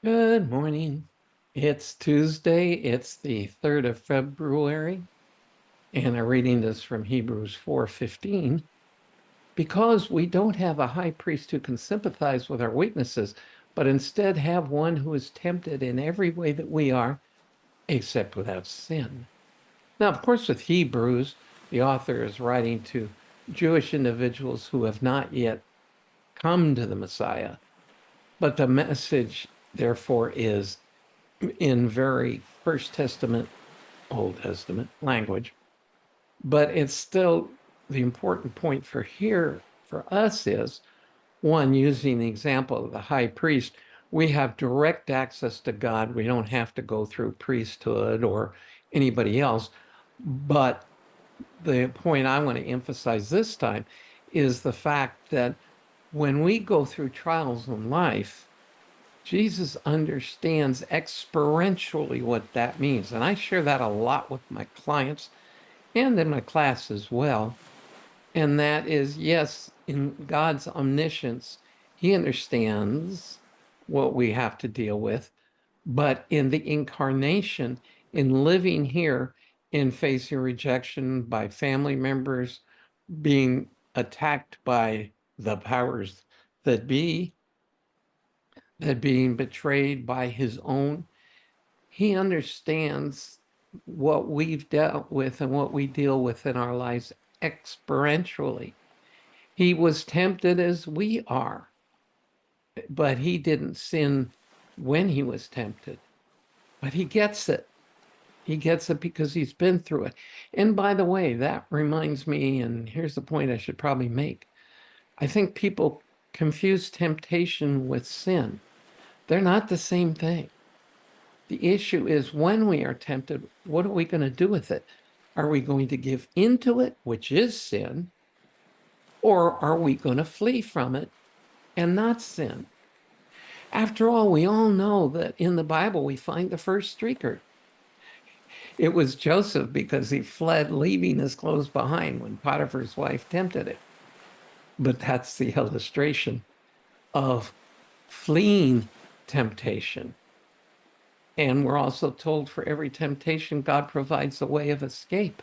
Good morning. It's Tuesday. It's the 3rd of February, and I'm reading this from Hebrews 4:15. Because we don't have a high priest who can sympathize with our weaknesses, but instead have one who is tempted in every way that we are, except without sin. Now, of course, with Hebrews, the author is writing to Jewish individuals who have not yet come to the Messiah, but the message, therefore, is in very First Testament, Old Testament language. But it's still the important point for here for us is one, using the example of the high priest, we have direct access to God. We don't have to go through priesthood or anybody else. But the point I want to emphasize this time is the fact that when we go through trials in life, Jesus understands experientially what that means. And I share that a lot with my clients and in my class as well. And that is, yes, in God's omniscience, he understands what we have to deal with. But in the incarnation, in living here, in facing rejection by family members, being attacked by the powers that be, that being betrayed by his own, he understands what we've dealt with and what we deal with in our lives experientially. He was tempted as we are, but he didn't sin when he was tempted. But he gets it. He gets it because he's been through it. And by the way, that reminds me, and here's the point I should probably make. I think people confuse temptation with sin. They're not the same thing. The issue is when we are tempted, what are we going to do with it? Are we going to give into it, which is sin, or are we going to flee from it and not sin? After all, we all know that in the Bible we find the first streaker. It was Joseph because he fled, leaving his clothes behind when Potiphar's wife tempted him. But that's the illustration of fleeing temptation. And we're also told for every temptation, God provides a way of escape.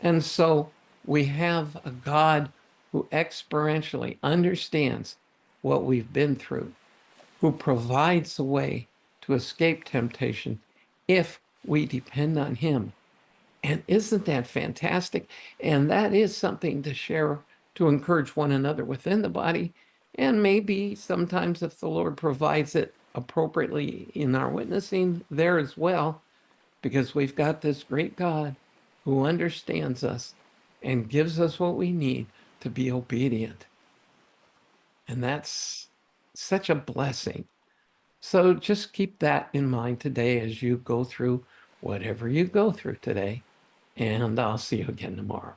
And so we have a God who experientially understands what we've been through, who provides a way to escape temptation if we depend on him. And isn't that fantastic? And that is something to share, to encourage one another within the body. And maybe sometimes if the Lord provides it appropriately in our witnessing there as well, because we've got this great God who understands us and gives us what we need to be obedient. And that's such a blessing. So just keep that in mind today as you go through whatever you go through today. And I'll see you again tomorrow.